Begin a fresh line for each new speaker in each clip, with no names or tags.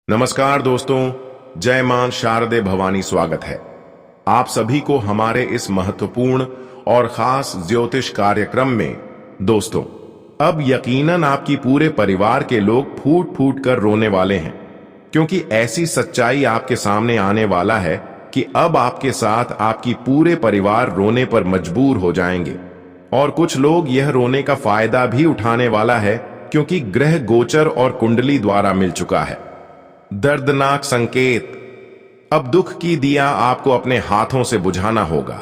नमस्कार दोस्तों, जय मां शारदे भवानी। स्वागत है आप सभी को हमारे इस महत्वपूर्ण और खास ज्योतिष कार्यक्रम में। दोस्तों, अब यकीनन आपकी पूरे परिवार के लोग फूट फूट कर रोने वाले हैं, क्योंकि ऐसी सच्चाई आपके सामने आने वाला है कि अब आपके साथ आपकी पूरे परिवार रोने पर मजबूर हो जाएंगे। और कुछ लोग यह रोने का फायदा भी उठाने वाला है, क्योंकि ग्रह गोचर और कुंडली द्वारा मिल चुका है दर्दनाक संकेत। अब दुख की दिया आपको अपने हाथों से बुझाना होगा।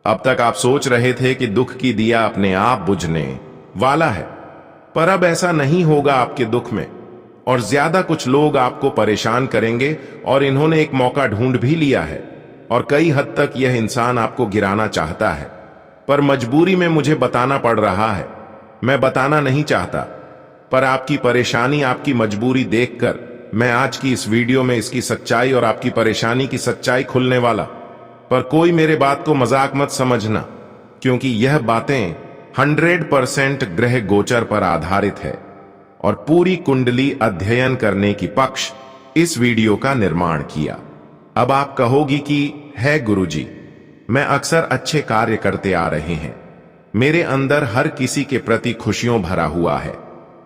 अब तक आप सोच रहे थे कि दुख की दिया अपने आप बुझने वाला है, पर अब ऐसा नहीं होगा आपके दुख में। और ज्यादा कुछ लोग आपको परेशान करेंगे, और इन्होंने एक मौका ढूंढ भी लिया है। और कई हद तक यह इंसान आपको गिराना चाहता है, पर मजबूरी में मुझे बताना पड़ रहा है। मैं बताना नहीं चाहता, पर आपकी परेशानी, आपकी मजबूरी देखकर मैं आज की इस वीडियो में इसकी सच्चाई और आपकी परेशानी की सच्चाई खुलने वाला। पर कोई मेरे बात को मजाक मत समझना, क्योंकि यह बातें 100% ग्रह गोचर पर आधारित है और पूरी कुंडली अध्ययन करने की पक्ष इस वीडियो का निर्माण किया। अब आप कहोगी कि है गुरुजी, मैं अक्सर अच्छे कार्य करते आ रहे हैं, मेरे अंदर हर किसी के प्रति खुशियों भरा हुआ है,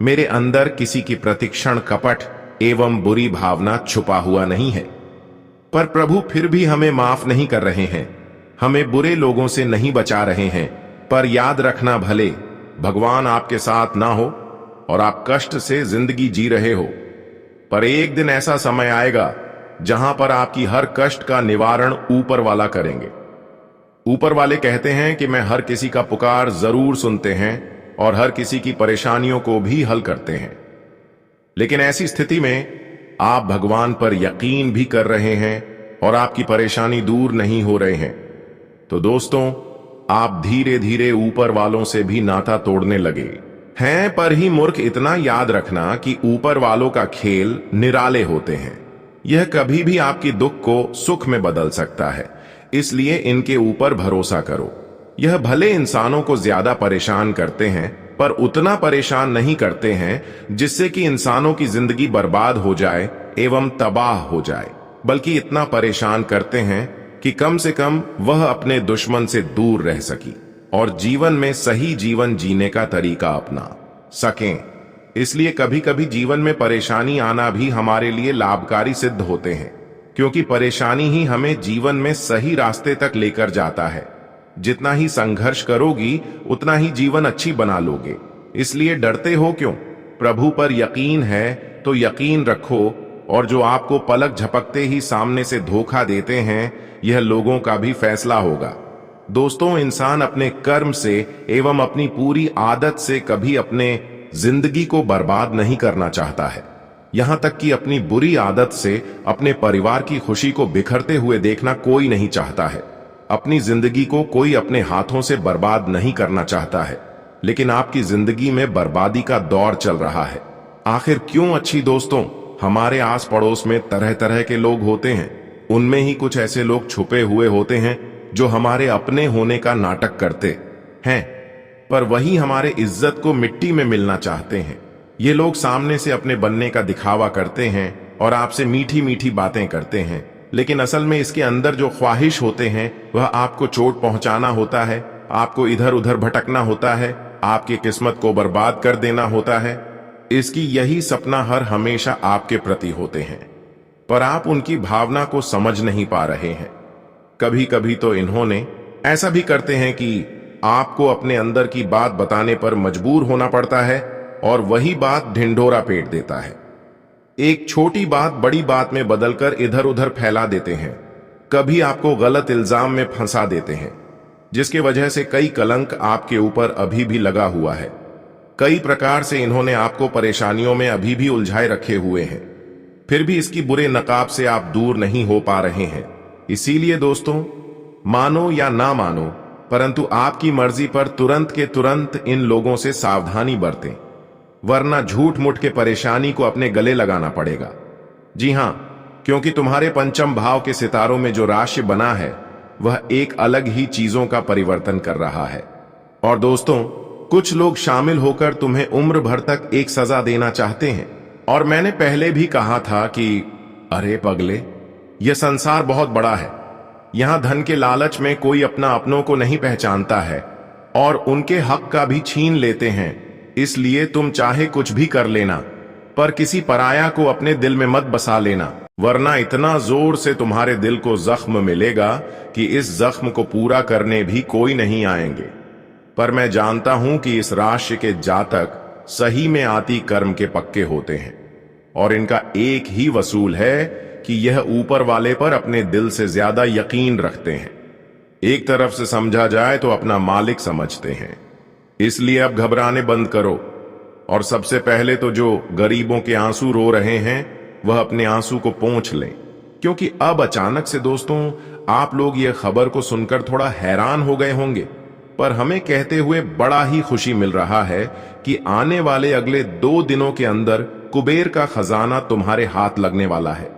मेरे अंदर किसी की प्रति क्षण कपट एवं बुरी भावना छुपा हुआ नहीं है। पर प्रभु फिर भी हमें माफ नहीं कर रहे हैं, हमें बुरे लोगों से नहीं बचा रहे हैं। पर याद रखना, भले भगवान आपके साथ ना हो और आप कष्ट से जिंदगी जी रहे हो, पर एक दिन ऐसा समय आएगा जहां पर आपकी हर कष्ट का निवारण ऊपर वाला करेंगे। ऊपर वाले कहते हैं कि मैं हर किसी का पुकार जरूर सुनते हैं और हर किसी की परेशानियों को भी हल करते हैं। लेकिन ऐसी स्थिति में आप भगवान पर यकीन भी कर रहे हैं और आपकी परेशानी दूर नहीं हो रहे हैं, तो दोस्तों, आप धीरे धीरे ऊपर वालों से भी नाता तोड़ने लगे हैं। पर ही मूर्ख, इतना याद रखना कि ऊपर वालों का खेल निराले होते हैं। यह कभी भी आपकी दुख को सुख में बदल सकता है, इसलिए इनके ऊपर भरोसा करो। यह भले इंसानों को ज्यादा परेशान करते हैं, पर उतना परेशान नहीं करते हैं जिससे कि इंसानों की जिंदगी बर्बाद हो जाए एवं तबाह हो जाए, बल्कि इतना परेशान करते हैं कि कम से कम वह अपने दुश्मन से दूर रह सकी और जीवन में सही जीवन जीने का तरीका अपना सकें। इसलिए कभी कभी जीवन में परेशानी आना भी हमारे लिए लाभकारी सिद्ध होते हैं, क्योंकि परेशानी ही हमें जीवन में सही रास्ते तक लेकर जाता है। जितना ही संघर्ष करोगी, उतना ही जीवन अच्छी बना लोगे। इसलिए डरते हो क्यों? प्रभु पर यकीन है तो यकीन रखो। और जो आपको पलक झपकते ही सामने से धोखा देते हैं, यह लोगों का भी फैसला होगा। दोस्तों, इंसान अपने कर्म से एवं अपनी पूरी आदत से कभी अपने जिंदगी को बर्बाद नहीं करना चाहता है। यहां तक कि अपनी बुरी आदत से अपने परिवार की खुशी को बिखरते हुए देखना कोई नहीं चाहता है। अपनी जिंदगी को कोई अपने हाथों से बर्बाद नहीं करना चाहता है, लेकिन आपकी जिंदगी में बर्बादी का दौर चल रहा है। आखिर क्यों? अच्छी दोस्तों, हमारे आस पड़ोस में तरह तरह के लोग होते हैं। उनमें ही कुछ ऐसे लोग छुपे हुए होते हैं जो हमारे अपने होने का नाटक करते हैं, पर वही हमारे इज्जत को मिट्टी में मिलना चाहते हैं। ये लोग सामने से अपने बनने का दिखावा करते हैं और आपसे मीठी मीठी बातें करते हैं, लेकिन असल में इसके अंदर जो ख्वाहिश होते हैं वह आपको चोट पहुंचाना होता है, आपको इधर उधर भटकना होता है, आपकी किस्मत को बर्बाद कर देना होता है। इसकी यही सपना हर हमेशा आपके प्रति होते हैं, पर आप उनकी भावना को समझ नहीं पा रहे हैं। कभी कभी तो इन्होंने ऐसा भी करते हैं कि आपको अपने अंदर की बात बताने पर मजबूर होना पड़ता है, और वही बात ढिंढोरा पीट देता है। एक छोटी बात बड़ी बात में बदलकर इधर उधर फैला देते हैं। कभी आपको गलत इल्जाम में फंसा देते हैं, जिसके वजह से कई कलंक आपके ऊपर अभी भी लगा हुआ है। कई प्रकार से इन्होंने आपको परेशानियों में अभी भी उलझाए रखे हुए हैं, फिर भी इसकी बुरे नकाब से आप दूर नहीं हो पा रहे हैं। इसीलिए दोस्तों, मानो या ना मानो, परंतु आपकी मर्जी पर तुरंत के तुरंत इन लोगों से सावधानी बरतें, वरना झूठ मूठ के परेशानी को अपने गले लगाना पड़ेगा। जी हां, क्योंकि तुम्हारे पंचम भाव के सितारों में जो राशि बना है वह एक अलग ही चीजों का परिवर्तन कर रहा है। और दोस्तों, कुछ लोग शामिल होकर तुम्हें उम्र भर तक एक सजा देना चाहते हैं, और मैंने पहले भी कहा था कि अरे पगले, यह संसार बहुत बड़ा है। यहां धन के लालच में कोई अपना अपनों को नहीं पहचानता है और उनके हक का भी छीन लेते हैं। इसलिए तुम चाहे कुछ भी कर लेना, पर किसी पराया को अपने दिल में मत बसा लेना, वरना इतना जोर से तुम्हारे दिल को जख्म मिलेगा कि इस जख्म को पूरा करने भी कोई नहीं आएंगे। पर मैं जानता हूं कि इस राशि के जातक सही में आती कर्म के पक्के होते हैं और इनका एक ही वसूल है कि यह ऊपर वाले पर अपने दिल से ज्यादा यकीन रखते हैं। एक तरफ से समझा जाए तो अपना मालिक समझते हैं। इसलिए अब घबराने बंद करो और सबसे पहले तो जो गरीबों के आंसू रो रहे हैं वह अपने आंसू को पोंछ लें, क्योंकि अब अचानक से दोस्तों आप लोग यह खबर को सुनकर थोड़ा हैरान हो गए होंगे, पर हमें कहते हुए बड़ा ही खुशी मिल रहा है कि आने वाले अगले 2 दिनों के अंदर कुबेर का खजाना तुम्हारे हाथ लगने वाला है।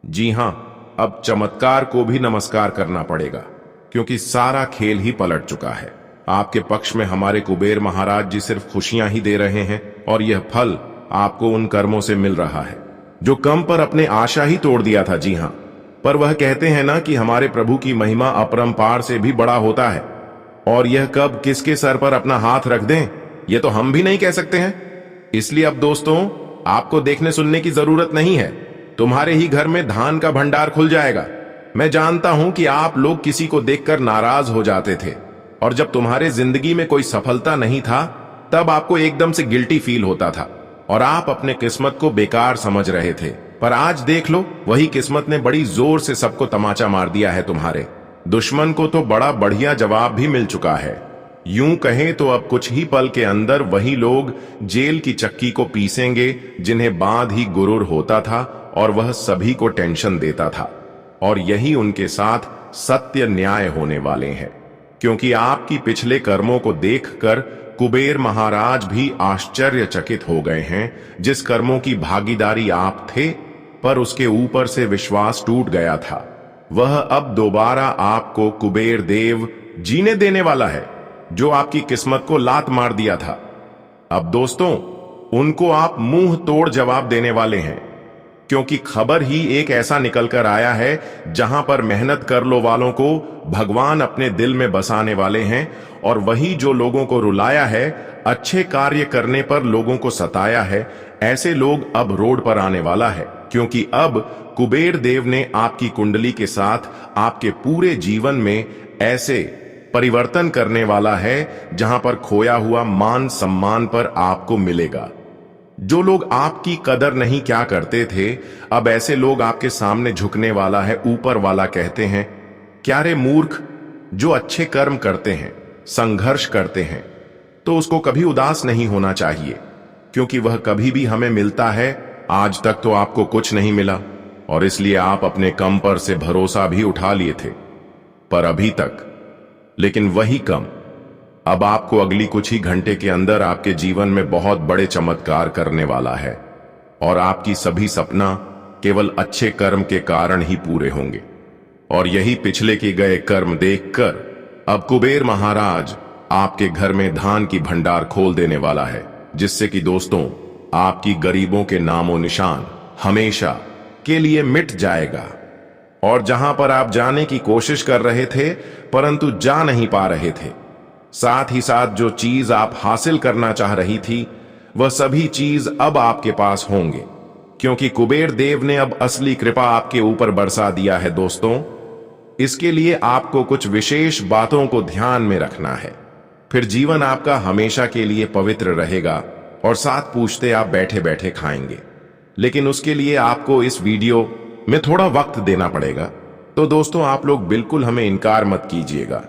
जी हां, अब चमत्कार को भी नमस्कार करना पड़ेगा, क्योंकि सारा खेल ही पलट चुका है। आपके पक्ष में हमारे कुबेर महाराज जी सिर्फ खुशियां ही दे रहे हैं और यह फल आपको उन कर्मों से मिल रहा है जो कम पर अपने आशा ही तोड़ दिया था। जी हां, पर वह कहते हैं ना कि हमारे प्रभु की महिमा अपरंपार से भी बड़ा होता है, और यह कब किसके सर पर अपना हाथ रख दें यह तो हम भी नहीं कह सकते हैं। इसलिए अब दोस्तों आपको देखने सुनने की जरूरत नहीं है, तुम्हारे ही घर में धान का भंडार खुल जाएगा। मैं जानता हूं कि आप लोग किसी को देखकर नाराज हो जाते थे और जब तुम्हारे जिंदगी में कोई सफलता नहीं था तब आपको एकदम से गिल्टी फील होता था और आप अपने किस्मत को बेकार समझ रहे थे। पर आज देख लो, वही किस्मत ने बड़ी जोर से सबको तमाचा मार दिया है। तुम्हारे दुश्मन को तो बड़ा बढ़िया जवाब भी मिल चुका है। यूं कहें तो अब कुछ ही पल के अंदर वही लोग जेल की चक्की को पीसेंगे जिन्हें बांध ही गुरूर होता था और वह सभी को टेंशन देता था। और यही उनके साथ सत्य न्याय होने वाले हैं, क्योंकि आपकी पिछले कर्मों को देखकर कुबेर महाराज भी आश्चर्यचकित हो गए हैं। जिस कर्मों की भागीदारी आप थे पर उसके ऊपर से विश्वास टूट गया था, वह अब दोबारा आपको कुबेर देव जीने देने वाला है, जो आपकी किस्मत को लात मार दिया था। अब दोस्तों उनको आप मुंह तोड़ जवाब देने वाले हैं, क्योंकि खबर ही एक ऐसा निकल कर आया है जहां पर मेहनत कर लो वालों को भगवान अपने दिल में बसाने वाले हैं, और वही जो लोगों को रुलाया है, अच्छे कार्य करने पर लोगों को सताया है, ऐसे लोग अब रोड पर आने वाला है। क्योंकि अब कुबेर देव ने आपकी कुंडली के साथ आपके पूरे जीवन में ऐसे परिवर्तन करने वाला है जहां पर खोया हुआ मान सम्मान पर आपको मिलेगा। जो लोग आपकी कदर नहीं क्या करते थे, अब ऐसे लोग आपके सामने झुकने वाला है। ऊपर वाला कहते हैं, क्या रे मूर्ख, जो अच्छे कर्म करते हैं, संघर्ष करते हैं, तो उसको कभी उदास नहीं होना चाहिए, क्योंकि वह कभी भी हमें मिलता है। आज तक तो आपको कुछ नहीं मिला और इसलिए आप अपने कम पर से भरोसा भी उठा लिए थे, पर अभी तक। लेकिन वही कम अब आपको अगली कुछ ही घंटे के अंदर आपके जीवन में बहुत बड़े चमत्कार करने वाला है, और आपकी सभी सपना केवल अच्छे कर्म के कारण ही पूरे होंगे। और यही पिछले के गए कर्म देखकर अब कुबेर महाराज आपके घर में धान की भंडार खोल देने वाला है, जिससे कि दोस्तों आपकी गरीबों के नामो निशान हमेशा के लिए मिट जाएगा। और जहां पर आप जाने की कोशिश कर रहे थे परंतु जा नहीं पा रहे थे, साथ ही साथ जो चीज आप हासिल करना चाह रही थी, वह सभी चीज अब आपके पास होंगे, क्योंकि कुबेर देव ने अब असली कृपा आपके ऊपर बरसा दिया है। दोस्तों इसके लिए आपको कुछ विशेष बातों को ध्यान में रखना है, फिर जीवन आपका हमेशा के लिए पवित्र रहेगा और साथ पूछते आप बैठे बैठे खाएंगे। लेकिन उसके लिए आपको इस वीडियो में थोड़ा वक्त देना पड़ेगा, तो दोस्तों आप लोग बिल्कुल हमें इनकार मत कीजिएगा।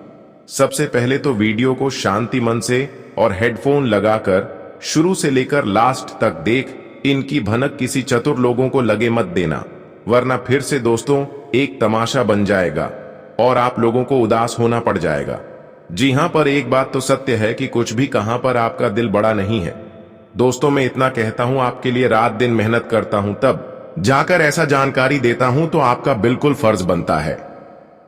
सबसे पहले तो वीडियो को शांति मन से और हेडफोन लगाकर शुरू से लेकर लास्ट तक देख, इनकी भनक किसी चतुर लोगों को लगे मत देना, वरना फिर से दोस्तों एक तमाशा बन जाएगा और आप लोगों को उदास होना पड़ जाएगा। जी हां, पर एक बात तो सत्य है कि कुछ भी कहां पर आपका दिल बड़ा नहीं है। दोस्तों मैं इतना कहता हूं, आपके लिए रात दिन मेहनत करता हूं, तब जाकर ऐसा जानकारी देता हूं तो आपका बिल्कुल फर्ज बनता है।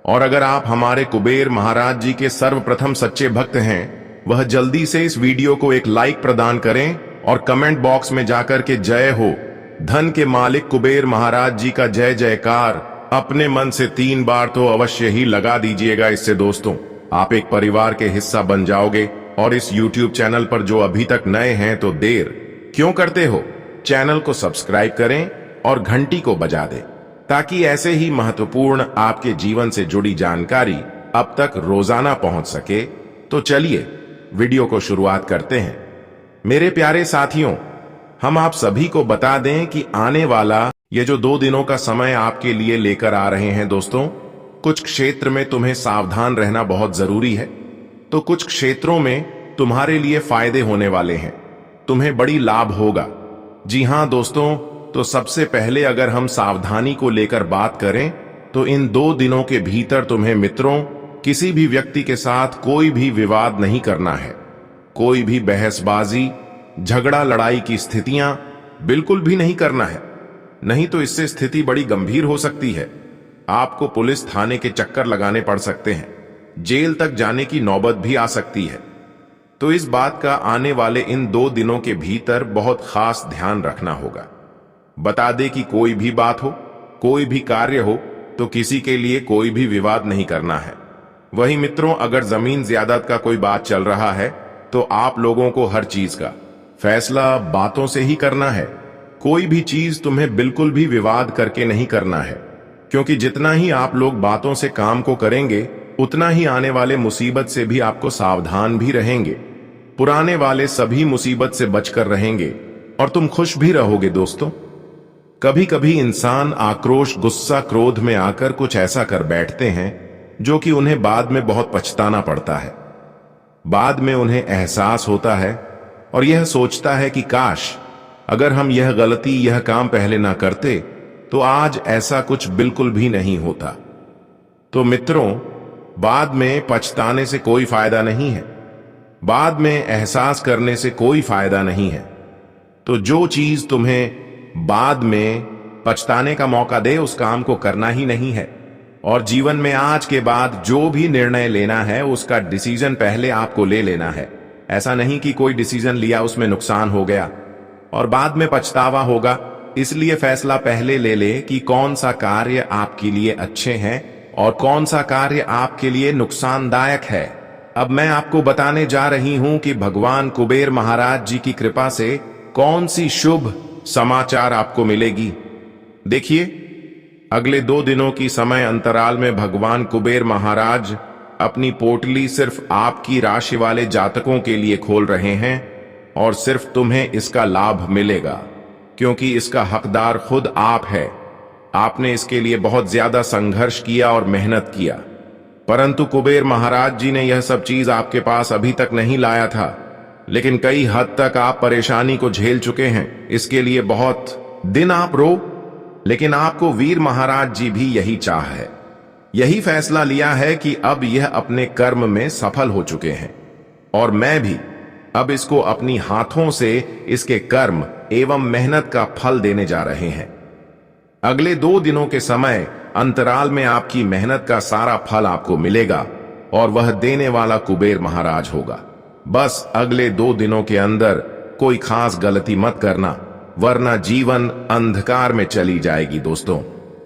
और अगर आप हमारे कुबेर महाराज जी के सर्वप्रथम सच्चे भक्त हैं, वह जल्दी से इस वीडियो को एक लाइक प्रदान करें और कमेंट बॉक्स में जाकर के जय हो, धन के मालिक कुबेर महाराज जी का जय जयकार अपने मन से 3 बार तो अवश्य ही लगा दीजिएगा। इससे दोस्तों आप एक परिवार के हिस्सा बन जाओगे। और इस YouTube चैनल पर जो अभी तक नए हैं तो देर क्यों करते हो, चैनल को सब्सक्राइब करें और घंटी को बजा दें, ताकि ऐसे ही महत्वपूर्ण आपके जीवन से जुड़ी जानकारी अब तक रोजाना पहुंच सके। तो चलिए वीडियो को शुरुआत करते हैं। मेरे प्यारे साथियों, हम आप सभी को बता दें कि आने वाला ये जो 2 दिनों का समय आपके लिए लेकर आ रहे हैं दोस्तों, कुछ क्षेत्र में तुम्हें सावधान रहना बहुत जरूरी है, तो कुछ क्षेत्रों में तुम्हारे लिए फायदे होने वाले हैं, तुम्हें बड़ी लाभ होगा। जी हां दोस्तों, तो सबसे पहले अगर हम सावधानी को लेकर बात करें तो इन 2 दिनों के भीतर तुम्हें मित्रों किसी भी व्यक्ति के साथ कोई भी विवाद नहीं करना है। कोई भी बहसबाजी, झगड़ा, लड़ाई की स्थितियां बिल्कुल भी नहीं करना है, नहीं तो इससे स्थिति बड़ी गंभीर हो सकती है। आपको पुलिस थाने के चक्कर लगाने पड़ सकते हैं, जेल तक जाने की नौबत भी आ सकती है। तो इस बात का आने वाले इन 2 दिनों के भीतर बहुत खास ध्यान रखना होगा। बता दे कि कोई भी बात हो, कोई भी कार्य हो, तो किसी के लिए कोई भी विवाद नहीं करना है। वही मित्रों, अगर जमीन ज्यादत का कोई बात चल रहा है तो आप लोगों को हर चीज का फैसला बातों से ही करना है। कोई भी चीज तुम्हें बिल्कुल भी विवाद करके नहीं करना है, क्योंकि जितना ही आप लोग बातों से काम को करेंगे उतना ही आने वाले मुसीबत से भी आपको सावधान भी रहेंगे। पुराने वाले सभी मुसीबत से बचकर रहेंगे और तुम खुश भी रहोगे दोस्तों। कभी कभी इंसान आक्रोश, गुस्सा, क्रोध में आकर कुछ ऐसा कर बैठते हैं जो कि उन्हें बाद में बहुत पछताना पड़ता है। बाद में उन्हें एहसास होता है और यह सोचता है कि काश अगर हम यह गलती, यह काम पहले ना करते तो आज ऐसा कुछ बिल्कुल भी नहीं होता। तो मित्रों, बाद में पछताने से कोई फायदा नहीं है, बाद में एहसास करने से कोई फायदा नहीं है। तो जो चीज तुम्हें बाद में पछताने का मौका दे उस काम को करना ही नहीं है। और जीवन में आज के बाद जो भी निर्णय लेना है उसका डिसीजन पहले आपको ले लेना है। ऐसा नहीं कि कोई डिसीजन लिया, उसमें नुकसान हो गया और बाद में पछतावा होगा। इसलिए फैसला पहले ले ले कि कौन सा कार्य आपके लिए अच्छे हैं और कौन सा कार्य आपके लिए नुकसानदायक है। अब मैं आपको बताने जा रही हूं कि भगवान कुबेर महाराज जी की कृपा से कौन सी शुभ समाचार आपको मिलेगी। देखिए, अगले 2 दिनों की समय अंतराल में भगवान कुबेर महाराज अपनी पोटली सिर्फ आपकी राशि वाले जातकों के लिए खोल रहे हैं और सिर्फ तुम्हें इसका लाभ मिलेगा, क्योंकि इसका हकदार खुद आप है। आपने इसके लिए बहुत ज्यादा संघर्ष किया और मेहनत किया, परंतु कुबेर महाराज जी ने यह सब चीज आपके पास अभी तक नहीं लाया था। लेकिन कई हद तक आप परेशानी को झेल चुके हैं, इसके लिए बहुत दिन आप रो, लेकिन आपको वीर महाराज जी भी यही चाह है, यही फैसला लिया है कि अब यह अपने कर्म में सफल हो चुके हैं और मैं भी अब इसको अपनी हाथों से इसके कर्म एवं मेहनत का फल देने जा रहे हैं। अगले 2 दिनों के समय अंतराल में आपकी मेहनत का सारा फल आपको मिलेगा और वह देने वाला कुबेर महाराज होगा। बस अगले 2 दिनों के अंदर कोई खास गलती मत करना, वरना जीवन अंधकार में चली जाएगी दोस्तों।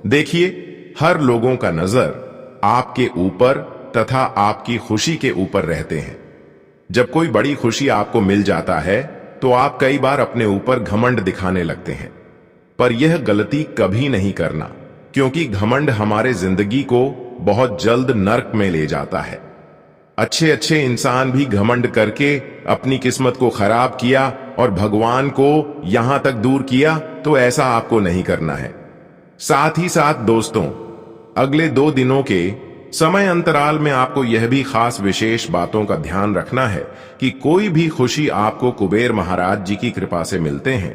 देखिए, हर लोगों का नजर आपके ऊपर तथा आपकी खुशी के ऊपर रहते हैं। जब कोई बड़ी खुशी आपको मिल जाता है तो आप कई बार अपने ऊपर घमंड दिखाने लगते हैं, पर यह गलती कभी नहीं करना, क्योंकि घमंड हमारे जिंदगी को बहुत जल्द नर्क में ले जाता है। अच्छे अच्छे इंसान भी घमंड करके अपनी किस्मत को खराब किया और भगवान को यहां तक दूर किया, तो ऐसा आपको नहीं करना है। साथ ही साथ दोस्तों, अगले 2 दिनों के समय अंतराल में आपको यह भी खास विशेष बातों का ध्यान रखना है कि कोई भी खुशी आपको कुबेर महाराज जी की कृपा से मिलते हैं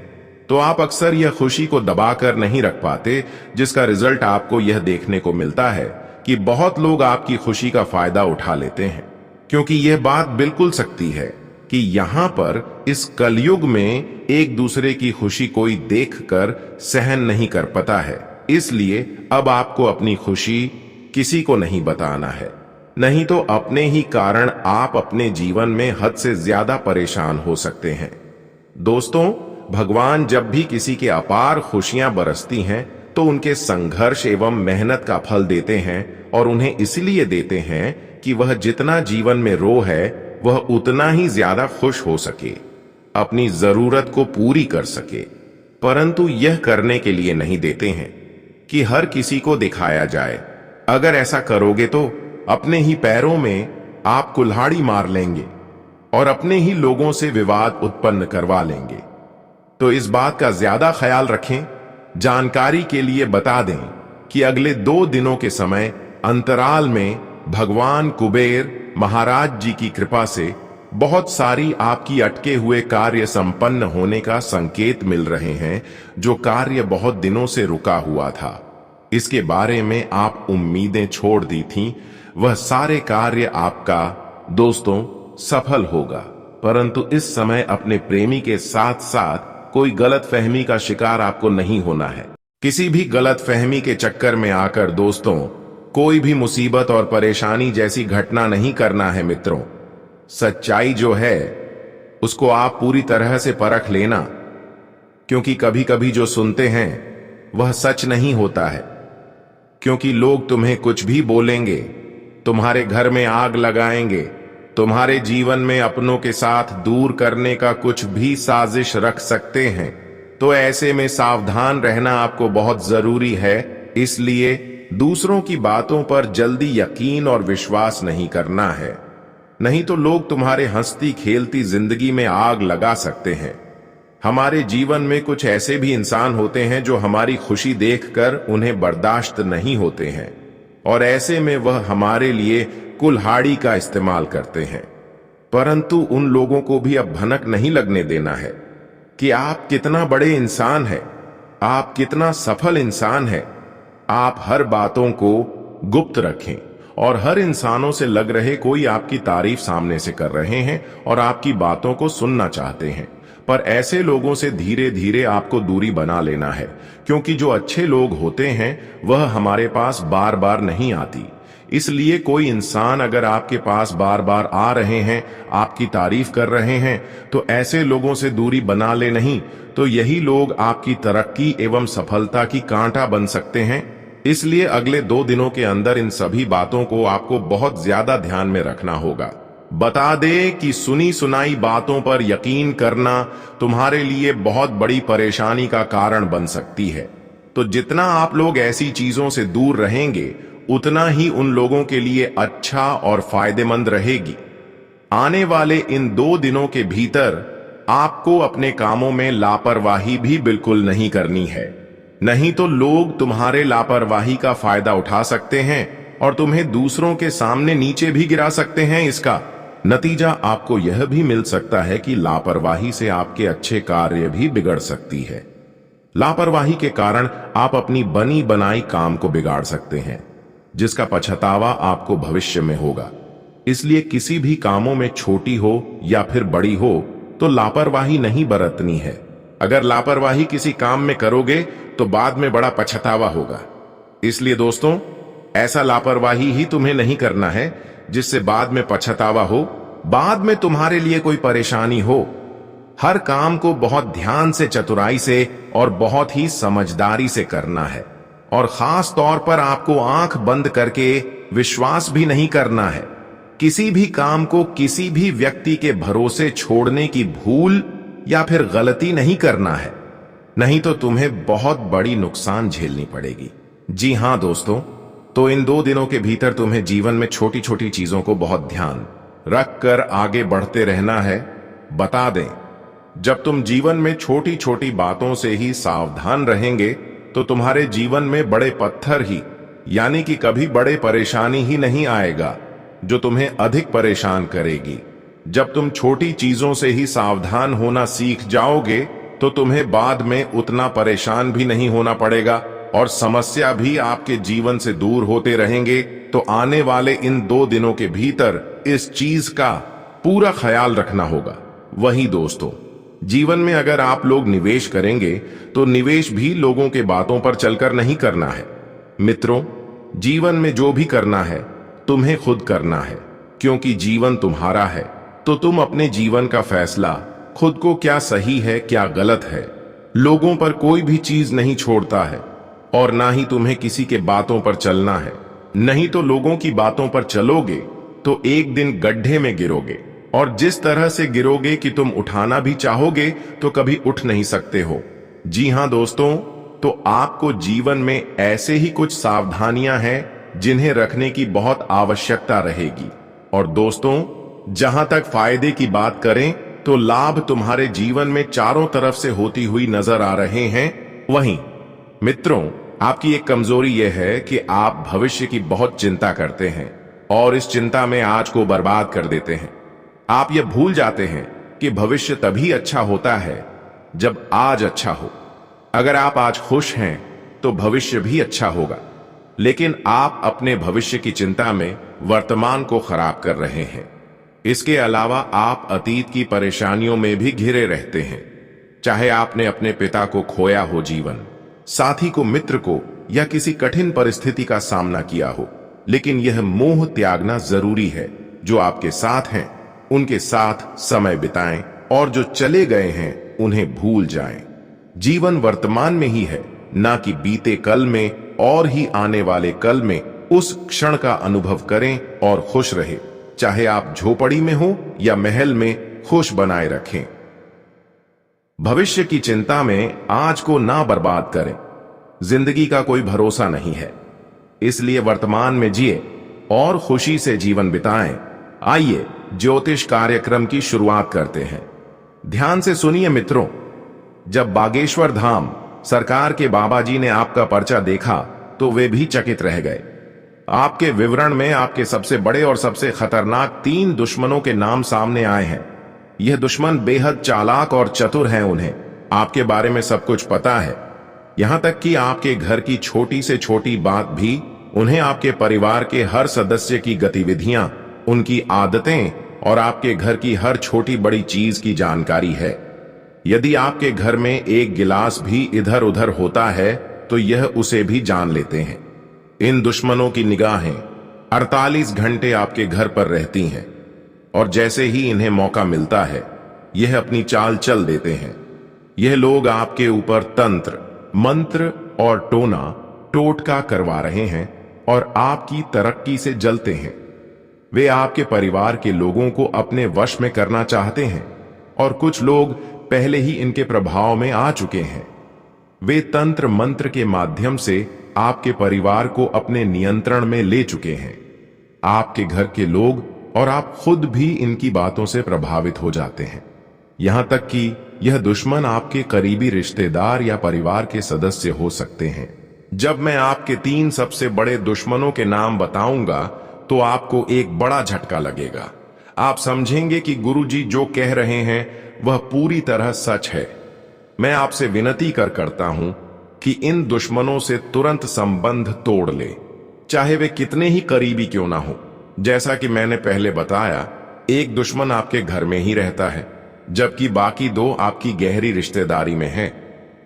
तो आप अक्सर यह खुशी को दबाकर नहीं रख पाते, जिसका रिजल्ट आपको यह देखने को मिलता है कि बहुत लोग आपकी खुशी का फायदा उठा लेते हैं। क्योंकि यह बात बिल्कुल सच्ची है कि यहां पर इस कलयुग में एक दूसरे की खुशी कोई देखकर सहन नहीं कर पाता है। इसलिए अब आपको अपनी खुशी किसी को नहीं बताना है, नहीं तो अपने ही कारण आप अपने जीवन में हद से ज्यादा परेशान हो सकते हैं। दोस्तों, भगवान जब भी किसी के अपार खुशियां बरसती हैं तो उनके संघर्ष एवं मेहनत का फल देते हैं, और उन्हें इसलिए देते हैं कि वह जितना जीवन में रो है वह उतना ही ज्यादा खुश हो सके, अपनी जरूरत को पूरी कर सके। परंतु यह करने के लिए नहीं देते हैं कि हर किसी को दिखाया जाए। अगर ऐसा करोगे तो अपने ही पैरों में आप कुल्हाड़ी मार लेंगे और अपने ही लोगों से विवाद उत्पन्न करवा लेंगे। तो इस बात का ज्यादा ख्याल रखें। जानकारी के लिए बता दें कि अगले 2 दिनों के समय अंतराल में भगवान कुबेर महाराज जी की कृपा से बहुत सारी आपकी अटके हुए कार्य संपन्न होने का संकेत मिल रहे हैं। जो कार्य बहुत दिनों से रुका हुआ था, इसके बारे में आप उम्मीदें छोड़ दी थीं, वह सारे कार्य आपका दोस्तों सफल होगा। परंतु इस समय अपने प्रेमी के साथ साथ कोई गलत फहमी का शिकार आपको नहीं होना है। किसी भी गलत फहमी के चक्कर में आकर दोस्तों कोई भी मुसीबत और परेशानी जैसी घटना नहीं करना है। मित्रों, सच्चाई जो है उसको आप पूरी तरह से परख लेना, क्योंकि कभी कभी जो सुनते हैं वह सच नहीं होता है। क्योंकि लोग तुम्हें कुछ भी बोलेंगे, तुम्हारे घर में आग लगाएंगे, तुम्हारे जीवन में अपनों के साथ दूर करने का कुछ भी साजिश रख सकते हैं। तो ऐसे में सावधान रहना आपको बहुत जरूरी है। इसलिए दूसरों की बातों पर जल्दी यकीन और विश्वास नहीं करना है, नहीं तो लोग तुम्हारे हंसती खेलती जिंदगी में आग लगा सकते हैं। हमारे जीवन में कुछ ऐसे भी इंसान होते हैं जो हमारी खुशी देखकर उन्हें बर्दाश्त नहीं होते हैं, और ऐसे में वह हमारे लिए कुल्हाड़ी का इस्तेमाल करते हैं। परंतु उन लोगों को भी अब भनक नहीं लगने देना है कि आप कितना बड़े इंसान हैं, आप कितना सफल इंसान हैं। आप हर बातों को गुप्त रखें, और हर इंसानों से लग रहे कोई आपकी तारीफ सामने से कर रहे हैं और आपकी बातों को सुनना चाहते हैं। पर ऐसे लोगों से धीरे धीरे आपको दूरी बना लेना है, क्योंकि जो अच्छे लोग होते हैं वह हमारे पास बार बार नहीं आती। इसलिए कोई इंसान अगर आपके पास बार बार आ रहे हैं, आपकी तारीफ कर रहे हैं, तो ऐसे लोगों से दूरी बना ले, नहीं तो यही लोग आपकी तरक्की एवं सफलता की कांटा बन सकते हैं। इसलिए अगले 2 दिनों के अंदर इन सभी बातों को आपको बहुत ज्यादा ध्यान में रखना होगा। बता दे कि सुनी सुनाई बातों पर यकीन करना तुम्हारे लिए बहुत बड़ी परेशानी का कारण बन सकती है। तो जितना आप लोग ऐसी चीजों से दूर रहेंगे, उतना ही उन लोगों के लिए अच्छा और फायदेमंद रहेगी। आने वाले इन 2 दिनों के भीतर आपको अपने कामों में लापरवाही भी बिल्कुल नहीं करनी है, नहीं तो लोग तुम्हारे लापरवाही का फायदा उठा सकते हैं और तुम्हें दूसरों के सामने नीचे भी गिरा सकते हैं। इसका नतीजा आपको यह भी मिल सकता है कि लापरवाही से आपके अच्छे कार्य भी बिगड़ सकती है। लापरवाही के कारण आप अपनी बनी बनाई काम को बिगाड़ सकते हैं, जिसका पछतावा आपको भविष्य में होगा। इसलिए किसी भी कामों में छोटी हो या फिर बड़ी हो तो लापरवाही नहीं बरतनी है। अगर लापरवाही किसी काम में करोगे तो बाद में बड़ा पछतावा होगा। इसलिए दोस्तों, ऐसा लापरवाही ही तुम्हें नहीं करना है जिससे बाद में पछतावा हो, बाद में तुम्हारे लिए कोई परेशानी हो। हर काम को बहुत ध्यान से, चतुराई से और बहुत ही समझदारी से करना है, और खास तौर पर आपको आंख बंद करके विश्वास भी नहीं करना है। किसी भी काम को किसी भी व्यक्ति के भरोसे छोड़ने की भूल या फिर गलती नहीं करना है, नहीं तो तुम्हें बहुत बड़ी नुकसान झेलनी पड़ेगी। जी हां दोस्तों, तो इन 2 दिनों के भीतर तुम्हें जीवन में छोटी छोटी चीजों को बहुत ध्यान रखकर आगे बढ़ते रहना है। बता दें, जब तुम जीवन में छोटी छोटी बातों से ही सावधान रहेंगे तो तुम्हारे जीवन में बड़े पत्थर ही, यानी कि कभी बड़े परेशानी ही नहीं आएगा जो तुम्हें अधिक परेशान करेगी। जब तुम छोटी चीजों से ही सावधान होना सीख जाओगे तो तुम्हें बाद में उतना परेशान भी नहीं होना पड़ेगा, और समस्या भी आपके जीवन से दूर होते रहेंगे। तो आने वाले इन 2 दिनों के भीतर इस चीज का पूरा ख्याल रखना होगा। वही दोस्तों, जीवन में अगर आप लोग निवेश करेंगे तो निवेश भी लोगों के बातों पर चलकर नहीं करना है। मित्रों, जीवन में जो भी करना है तुम्हें खुद करना है, क्योंकि जीवन तुम्हारा है। तो तुम अपने जीवन का फैसला खुद को क्या सही है क्या गलत है, लोगों पर कोई भी चीज नहीं छोड़ता है, और ना ही तुम्हें किसी के बातों पर चलना है। नहीं तो लोगों की बातों पर चलोगे तो एक दिन गड्ढे में गिरोगे, और जिस तरह से गिरोगे कि तुम उठाना भी चाहोगे तो कभी उठ नहीं सकते हो। जी हां दोस्तों, तो आपको जीवन में ऐसे ही कुछ सावधानियां हैं जिन्हें रखने की बहुत आवश्यकता रहेगी। और दोस्तों, जहां तक फायदे की बात करें तो लाभ तुम्हारे जीवन में चारों तरफ से होती हुई नजर आ रहे हैं। वहीं मित्रों, आपकी एक कमजोरी यह है कि आप भविष्य की बहुत चिंता करते हैं और इस चिंता में आज को बर्बाद कर देते हैं। आप यह भूल जाते हैं कि भविष्य तभी अच्छा होता है जब आज अच्छा हो। अगर आप आज खुश हैं तो भविष्य भी अच्छा होगा, लेकिन आप अपने भविष्य की चिंता में वर्तमान को खराब कर रहे हैं। इसके अलावा आप अतीत की परेशानियों में भी घिरे रहते हैं। चाहे आपने अपने पिता को खोया हो, जीवन साथी को, मित्र को, या किसी कठिन परिस्थिति का सामना किया हो, लेकिन यह मोह त्यागना जरूरी है। जो आपके साथ हैं उनके साथ समय बिताएं, और जो चले गए हैं उन्हें भूल जाएं। जीवन वर्तमान में ही है, ना कि बीते कल में, और ही आने वाले कल में उस क्षण का अनुभव करें और खुश रहे। चाहे आप झोपड़ी में हो या महल में, खुश बनाए रखें। भविष्य की चिंता में आज को ना बर्बाद करें। जिंदगी का कोई भरोसा नहीं है, इसलिए वर्तमान में जिए और खुशी से जीवन बिताएं। आइए ज्योतिष कार्यक्रम की शुरुआत करते हैं। ध्यान से सुनिए मित्रों, जब बागेश्वर धाम सरकार के बाबा जी ने आपका पर्चा देखा तो वे भी चकित रह गए। आपके विवरण में आपके सबसे बड़े और सबसे खतरनाक 3 दुश्मनों के नाम सामने आए हैं। यह दुश्मन बेहद चालाक और चतुर हैं। उन्हें आपके बारे में सब कुछ पता है, यहां तक कि आपके घर की छोटी से छोटी बात भी उन्हें, आपके परिवार के हर सदस्य की गतिविधियां, उनकी आदतें और आपके घर की हर छोटी बड़ी चीज की जानकारी है। यदि आपके घर में एक गिलास भी इधर उधर होता है तो यह उसे भी जान लेते हैं। इन दुश्मनों की निगाहें 48 घंटे आपके घर पर रहती हैं, और जैसे ही इन्हें मौका मिलता है यह अपनी चाल चल देते हैं। यह लोग आपके ऊपर तंत्र, मंत्र और टोना टोटका करवा रहे हैं और आपकी तरक्की से जलते हैं। वे आपके परिवार के लोगों को अपने वश में करना चाहते हैं, और कुछ लोग पहले ही इनके प्रभाव में आ चुके हैं। वे तंत्र मंत्र के माध्यम से आपके परिवार को अपने नियंत्रण में ले चुके हैं। आपके घर के लोग और आप खुद भी इनकी बातों से प्रभावित हो जाते हैं। यहां तक कि यह दुश्मन आपके करीबी रिश्तेदार या परिवार के सदस्य हो सकते हैं। जब मैं आपके 3 सबसे बड़े दुश्मनों के नाम बताऊंगा तो आपको एक बड़ा झटका लगेगा। आप समझेंगे कि गुरुजी जो कह रहे हैं वह पूरी तरह सच है। मैं आपसे विनती करता हूं कि इन दुश्मनों से तुरंत संबंध तोड़ ले, चाहे वे कितने ही करीबी क्यों ना हो। जैसा कि मैंने पहले बताया, एक दुश्मन आपके घर में ही रहता है, जबकि बाकी 2 आपकी गहरी रिश्तेदारी में हैं।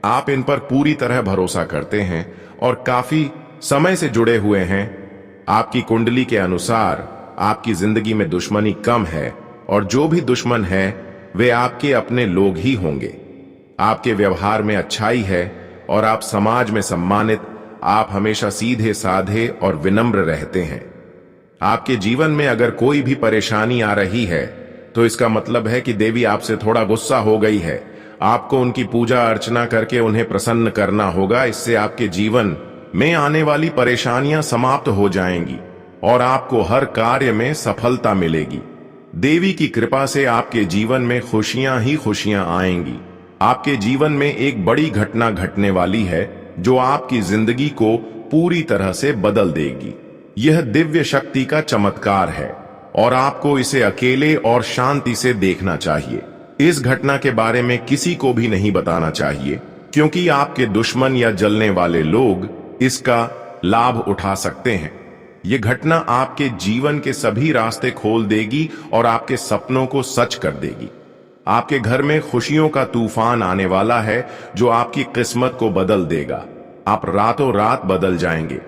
आप इन पर पूरी तरह भरोसा करते हैं और काफी समय से जुड़े हुए हैं। आपकी कुंडली के अनुसार आपकी जिंदगी में दुश्मनी कम है, और जो भी दुश्मन है वे आपके अपने लोग ही होंगे। आपके व्यवहार में अच्छाई है और आप समाज में सम्मानित। आप हमेशा सीधे साधे और विनम्र रहते हैं। आपके जीवन में अगर कोई भी परेशानी आ रही है तो इसका मतलब है कि देवी आपसे थोड़ा गुस्सा हो गई है। आपको उनकी पूजा अर्चना करके उन्हें प्रसन्न करना होगा। इससे आपके जीवन में आने वाली परेशानियां समाप्त हो जाएंगी और आपको हर कार्य में सफलता मिलेगी। देवी की कृपा से आपके जीवन में खुशियां ही खुशियां आएंगी। आपके जीवन में एक बड़ी घटना घटने वाली है जो आपकी जिंदगी को पूरी तरह से बदल देगी। यह दिव्य शक्ति का चमत्कार है और आपको इसे अकेले और शांति से देखना चाहिए। इस घटना के बारे में किसी को भी नहीं बताना चाहिए, क्योंकि आपके दुश्मन या जलने वाले लोग इसका लाभ उठा सकते हैं। यह घटना आपके जीवन के सभी रास्ते खोल देगी और आपके सपनों को सच कर देगी। आपके घर में खुशियों का तूफान आने वाला है जो आपकी किस्मत को बदल देगा। आप रातों रात बदल जाएंगे।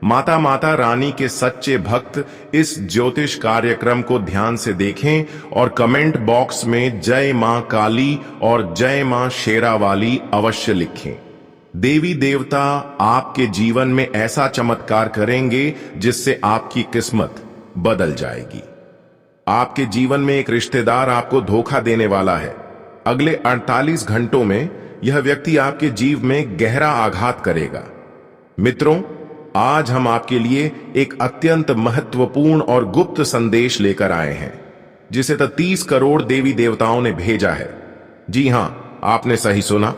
माता रानी के सच्चे भक्त इस ज्योतिष कार्यक्रम को ध्यान से देखें और कमेंट बॉक्स में जय मां काली और जय मां शेरावाली अवश्य लिखें। देवी देवता आपके जीवन में ऐसा चमत्कार करेंगे जिससे आपकी किस्मत बदल जाएगी। आपके जीवन में एक रिश्तेदार आपको धोखा देने वाला है। अगले 48 घंटों में यह व्यक्ति आपके जीवन में गहरा आघात करेगा। मित्रों, आज हम आपके लिए एक अत्यंत महत्वपूर्ण और गुप्त संदेश लेकर आए हैं, जिसे 30 करोड़ देवी देवताओं ने भेजा है। जी हां, आपने सही सुना।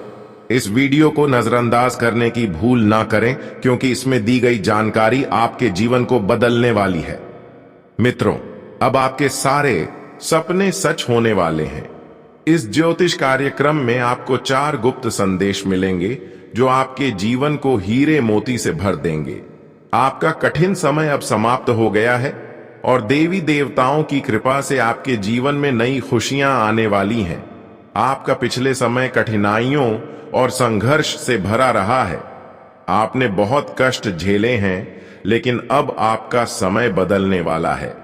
इस वीडियो को नजरअंदाज करने की भूल ना करें, क्योंकि इसमें दी गई जानकारी आपके जीवन को बदलने वाली है। मित्रों, अब आपके सारे सपने सच होने वाले हैं। इस ज्योतिष कार्यक्रम में आपको 4 गुप्त संदेश मिलेंगे जो आपके जीवन को हीरे मोती से भर देंगे। आपका कठिन समय अब समाप्त हो गया है और देवी देवताओं की कृपा से आपके जीवन में नई खुशियां आने वाली हैं। आपका पिछले समय कठिनाइयों और संघर्ष से भरा रहा है। आपने बहुत कष्ट झेले हैं, लेकिन अब आपका समय बदलने वाला है।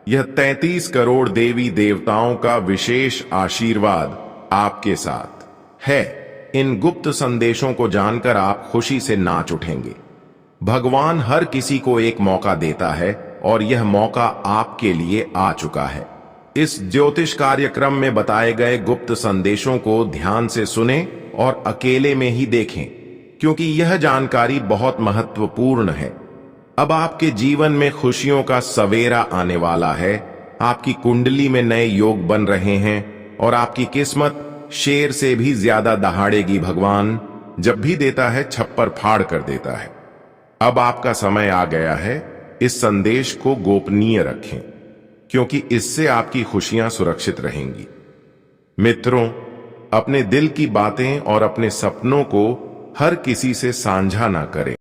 यह 33 करोड़ देवी देवताओं का विशेष आशीर्वाद आपके साथ है। इन गुप्त संदेशों को जानकर आप खुशी से नाच उठेंगे। भगवान हर किसी को एक मौका देता है और यह मौका आपके लिए आ चुका है। इस ज्योतिष कार्यक्रम में बताए गए गुप्त संदेशों को ध्यान से सुनें और अकेले में ही देखें, क्योंकि यह जानकारी बहुत महत्वपूर्ण है। अब आपके जीवन में खुशियों का सवेरा आने वाला है। आपकी कुंडली में नए योग बन रहे हैं और आपकी किस्मत शेर से भी ज्यादा दहाड़ेगी। भगवान जब भी देता है, छप्पर फाड़ कर देता है। अब आपका समय आ गया है। इस संदेश को गोपनीय रखें, क्योंकि इससे आपकी खुशियां सुरक्षित रहेंगी। मित्रों, अपने दिल की बातें और अपने सपनों को हर किसी से साझा ना करें।